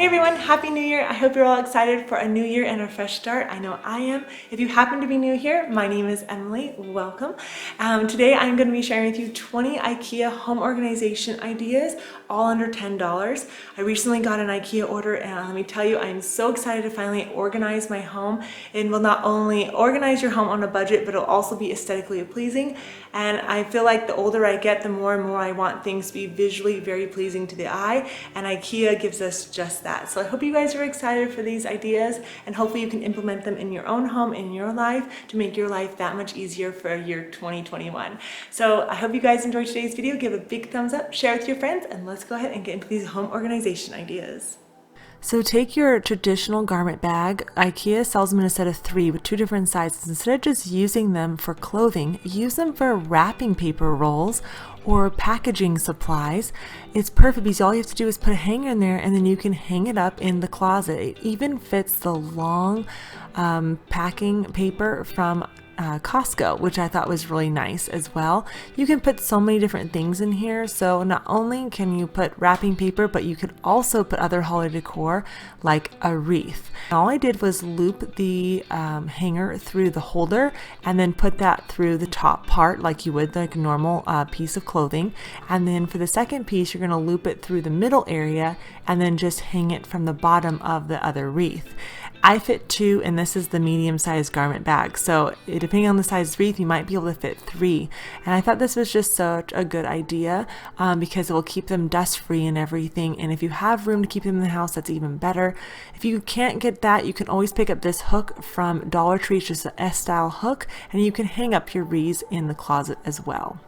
Hey everyone, Happy New Year. I hope you're all excited for a new year and a fresh start. I know I am. If you happen to be new here, my name is Emily. Welcome. Today I'm going to be sharing with you 20 IKEA home organization ideas, all under $10. I recently got an IKEA order and let me tell you, I'm so excited to finally organize my home. It will not only organize your home on a budget, but it'll also be aesthetically pleasing. And I feel like the older I get, the more and more I want things to be visually very pleasing to the eye, and IKEA gives us just that. So I hope you guys are excited for these ideas, and hopefully you can implement them in your own home, in your life, to make your life that much easier for year 2021. So I hope you guys enjoyed today's video. Give a big thumbs up, share with your friends, and let's go ahead and get into these home organization ideas. So take your traditional garment bag. IKEA sells them in a set of 3 with 2 different sizes. Instead of just using them for clothing, use them for wrapping paper rolls or packaging supplies. It's perfect because all you have to do is put a hanger in there and then you can hang it up in the closet. It even fits the long packing paper from Costco, which I thought was really nice as well. You can put so many different things in here, so not only can you put wrapping paper, but you could also put other holiday decor like a wreath. All I did was loop the hanger through the holder and then put that through the top part like you would like a normal piece of clothing, and then for the second piece you're going to loop it through the middle area and then just hang it from the bottom of the other wreath. I fit 2, and this is the medium-sized garment bag, so depending on the size wreath you might be able to fit 3, and I thought this was just such a good idea because it will keep them dust free and everything, and if you have room to keep them in the house, that's even better. If you can't get that, you can always pick up this hook from Dollar Tree. It's just an S-style hook, and you can hang up your wreaths in the closet as well.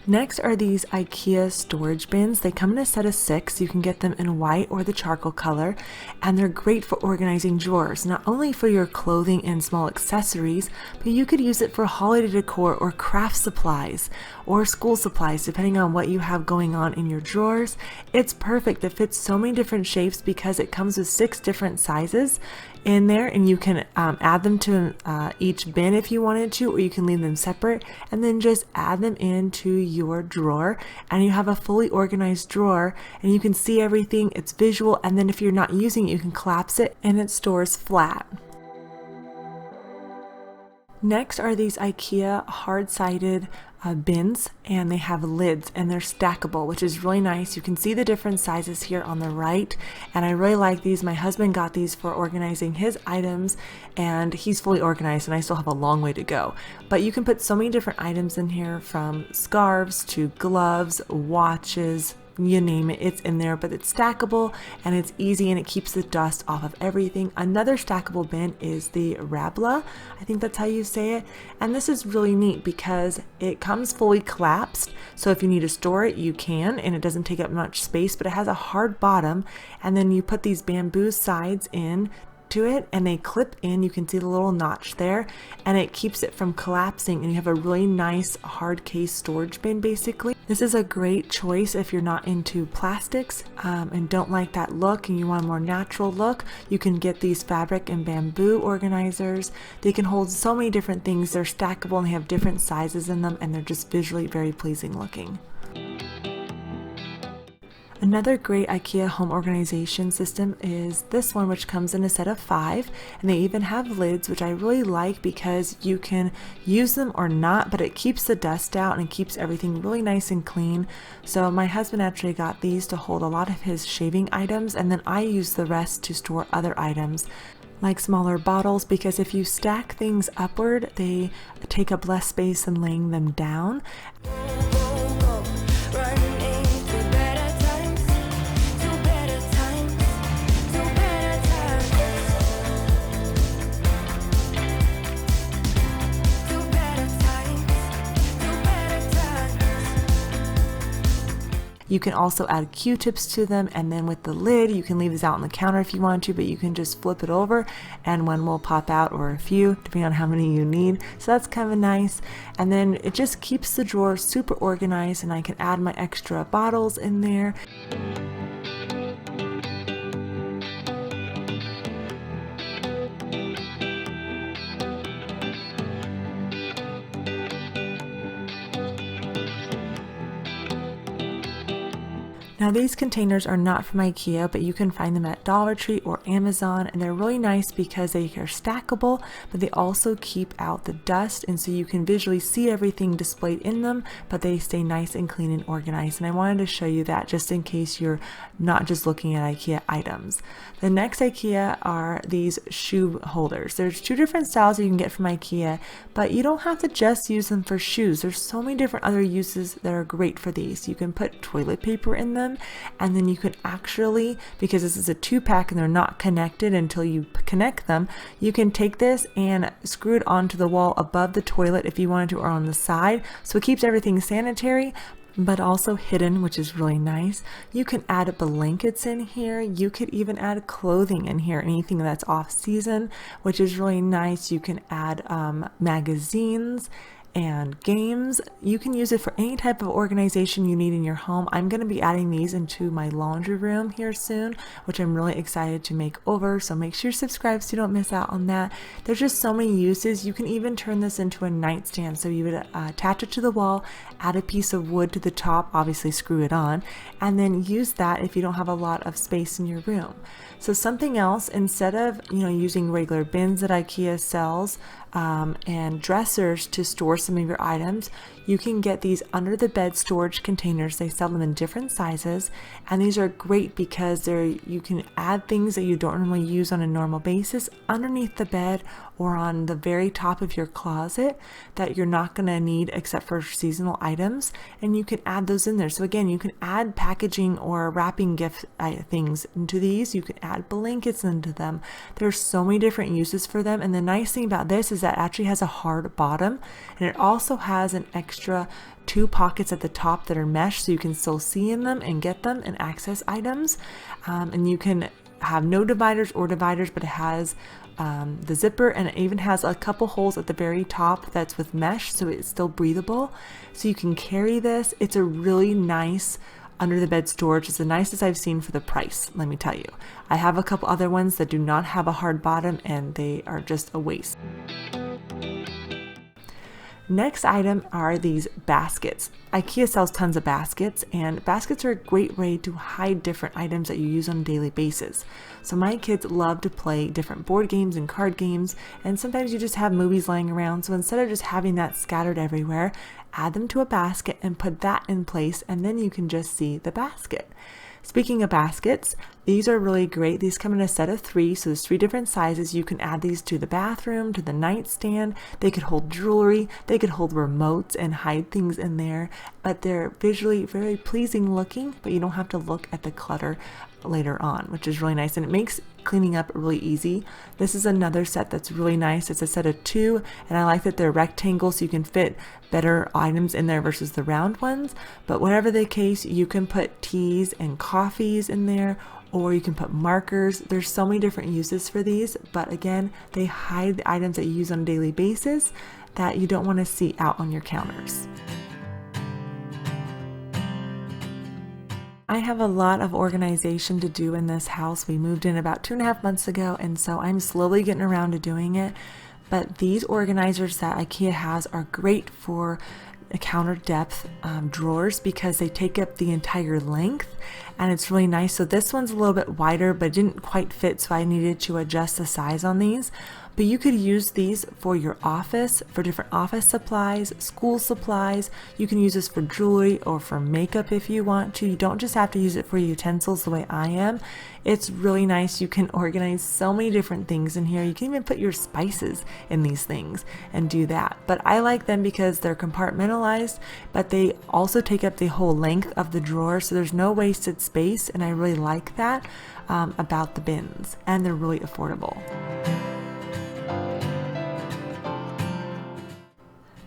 Next are these IKEA storage bins. They come in a set of 6. You can get them in white or the charcoal color, and they're great for organizing drawers, not only for your clothing and small accessories, but you could use it for holiday decor or craft supplies or school supplies, depending on what you have going on in your drawers. It's perfect. It fits so many different shapes because it comes with 6 different sizes in there, and you can add them to each bin if you wanted to, or you can leave them separate and then just add them into your drawer, and you have a fully organized drawer and you can see everything. It's visual, and then if you're not using it, you can collapse it and it stores flat. Next are these IKEA hard-sided bins, and they have lids and they're stackable, which is really nice. You can see the different sizes here on the right, and I really like these. My husband got these for organizing his items, and he's fully organized and I still have a long way to go. But you can put so many different items in here, from scarves to gloves, watches, you name it, it's in there. But it's stackable and it's easy, and it keeps the dust off of everything. Another stackable bin is the RABBLA, I think that's how you say it, and this is really neat because it comes fully collapsed, so if you need to store it you can, and it doesn't take up much space, but it has a hard bottom, and then you put these bamboo sides in to it and they clip in. You can see the little notch there, and it keeps it from collapsing, and you have a really nice hard case storage bin basically. This is a great choice if you're not into plastics and don't like that look and you want a more natural look. You can get these fabric and bamboo organizers. They can hold so many different things. They're stackable and they have different sizes in them, and they're just visually very pleasing looking. Another great IKEA home organization system is this one, which comes in a set of 5, and they even have lids, which I really like because you can use them or not, but it keeps the dust out and keeps everything really nice and clean. So my husband actually got these to hold a lot of his shaving items, and then I use the rest to store other items like smaller bottles, because if you stack things upward, they take up less space than laying them down. You can also add Q-tips to them, and then with the lid you can leave this out on the counter if you want to, but you can just flip it over and one will pop out, or a few depending on how many you need. So that's kind of nice, and then it just keeps the drawer super organized, and I can add my extra bottles in there. Now these containers are not from Ikea, but you can find them at Dollar Tree or Amazon, and they're really nice because they are stackable, but they also keep out the dust, and so you can visually see everything displayed in them, but they stay nice and clean and organized. And I wanted to show you that just in case you're not just looking at Ikea items. The next Ikea are these shoe holders. There's two different styles you can get from Ikea, but you don't have to just use them for shoes. There's so many different other uses that are great for these. You can put toilet paper in them, and then you can actually, because this is a 2-pack and they're not connected until you connect them, you can take this and screw it onto the wall above the toilet if you wanted to, or on the side, so it keeps everything sanitary but also hidden, which is really nice. You can add blankets in here. You could even add clothing in here, anything that's off season, which is really nice. You can add magazines and games. You can use it for any type of organization you need in your home. I'm going to be adding these into my laundry room here soon, which I'm really excited to make over, so make sure you subscribe so you don't miss out on that. There's just so many uses. You can even turn this into a nightstand, so you would attach it to the wall, add a piece of wood to the top, obviously screw it on, and then use that if you don't have a lot of space in your room. So something else, instead of using regular bins that Ikea sells and dressers to store some of your items, you can get these under the bed storage containers. They sell them in different sizes, and these are great because you can add things that you don't normally use on a normal basis underneath the bed or on the very top of your closet that you're not going to need except for seasonal items, and you can add those in there. So again, you can add packaging or wrapping gift things into these. You can add blankets into them. There's so many different uses for them, and the nice thing about this is that it actually has a hard bottom, and it also has an extra 2 pockets at the top that are mesh, so you can still see in them and get them and access items. And you can have no dividers or dividers, but it has the zipper, and it even has a couple holes at the very top that's with mesh, so it's still breathable, so you can carry this. It's a really nice under the bed storage. It's the nicest I've seen for the price, let me tell you. I have a couple other ones that do not have a hard bottom, and they are just a waste. Next item are these baskets. Ikea sells tons of baskets, and baskets are a great way to hide different items that you use on a daily basis. So my kids love to play different board games and card games, and sometimes you just have movies lying around. So instead of just having that scattered everywhere, add them to a basket and put that in place, and then you can just see the basket. Speaking of baskets, these are really great. These come in a set of 3, so there's 3 different sizes. You can add these to the bathroom, to the nightstand. They could hold jewelry, they could hold remotes and hide things in there, but they're visually very pleasing looking, but you don't have to look at the clutter later on, which is really nice, and it makes cleaning up really easy. This is another set that's really nice. It's a set of 2, and I like that they're rectangle, so you can fit better items in there versus the round ones. But whatever the case, you can put teas and coffees in there, or you can put markers. There's so many different uses for these, but again, they hide the items that you use on a daily basis that you don't want to see out on your counters. I have a lot of organization to do in this house. We moved in about 2.5 months ago, and so I'm slowly getting around to doing it. But these organizers that Ikea has are great for counter depth drawers because they take up the entire length, and it's really nice. So this one's a little bit wider, but it didn't quite fit, so I needed to adjust the size on these. But you could use these for your office, for different office supplies, school supplies. You can use this for jewelry or for makeup if you want to. You don't just have to use it for utensils the way I am. It's really nice. You can organize so many different things in here. You can even put your spices in these things and do that. But I like them because they're compartmentalized, but they also take up the whole length of the drawer, so there's no wasted space, and I really like that about the bins, and they're really affordable.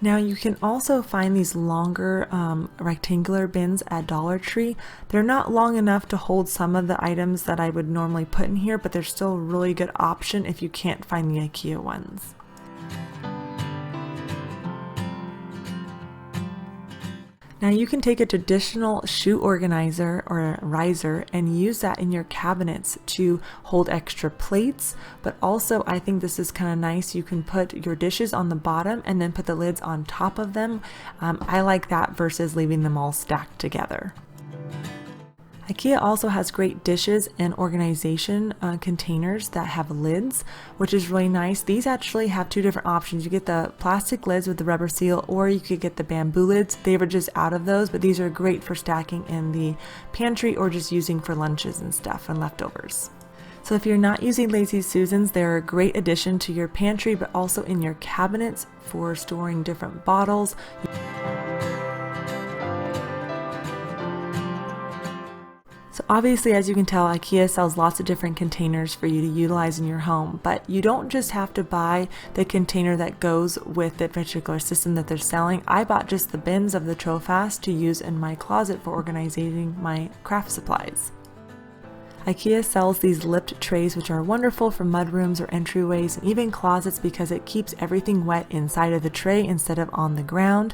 Now you can also find these longer rectangular bins at Dollar Tree. They're not long enough to hold some of the items that I would normally put in here, but they're still a really good option if you can't find the Ikea ones. Now you can take a traditional shoe organizer or a riser and use that in your cabinets to hold extra plates, but also I think this is kind of nice. You can put your dishes on the bottom and then put the lids on top of them. I like that versus leaving them all stacked together. Ikea also has great dishes and organization containers that have lids, which is really nice. These actually have two different options. You get the plastic lids with the rubber seal, or you could get the bamboo lids. They were just out of those, but these are great for stacking in the pantry or just using for lunches and stuff and leftovers. So if you're not using Lazy Susans, they're a great addition to your pantry, but also in your cabinets for storing different bottles. So obviously, as you can tell, Ikea sells lots of different containers for you to utilize in your home, but you don't just have to buy the container that goes with the particular system that they're selling. I bought just the bins of the Trofast to use in my closet for organizing my craft supplies. Ikea sells these lipped trays, which are wonderful for mudrooms or entryways and even closets because it keeps everything wet inside of the tray instead of on the ground.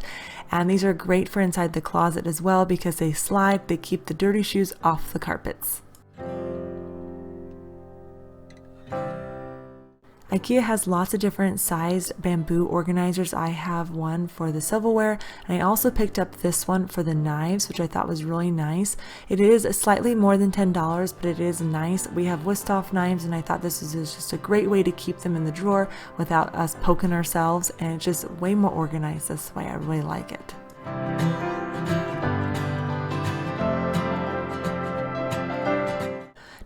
And these are great for inside the closet as well because they slide, they keep the dirty shoes off the carpets. Ikea has lots of different sized bamboo organizers. I have one for the silverware, and I also picked up this one for the knives, which I thought was really nice. It is slightly more than $10, but it is nice. We have Wusthof knives, and I thought this is just a great way to keep them in the drawer without us poking ourselves, and it's just way more organized this way. I really like it.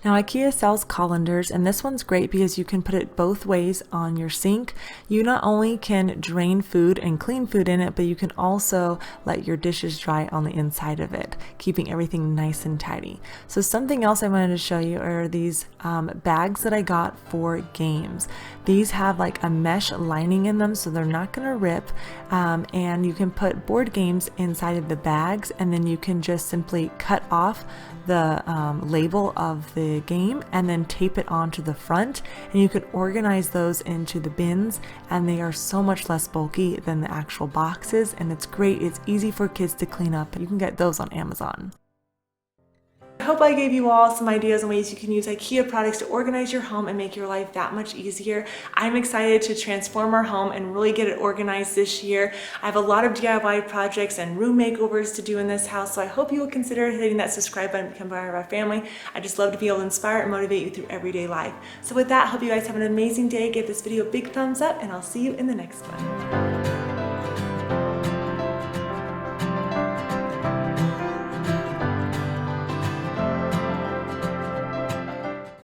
Now Ikea sells colanders, and this one's great because you can put it both ways on your sink. You not only can drain food and clean food in it, but you can also let your dishes dry on the inside of it, keeping everything nice and tidy. So something else I wanted to show you are these bags that I got for games. These have like a mesh lining in them so they're not going to rip, and you can put board games inside of the bags, and then you can just simply cut off the label of the game and then tape it onto the front, and you can organize those into the bins, and they are so much less bulky than the actual boxes, and it's great. It's easy for kids to clean up. You can get those on Amazon. I hope I gave you all some ideas on ways you can use Ikea products to organize your home and make your life that much easier. I'm excited to transform our home and really get it organized this year. I have a lot of DIY projects and room makeovers to do in this house, so I hope you will consider hitting that subscribe button and become part of our family. I just love to be able to inspire and motivate you through everyday life. So with that, I hope you guys have an amazing day. Give this video a big thumbs up, and I'll see you in the next one.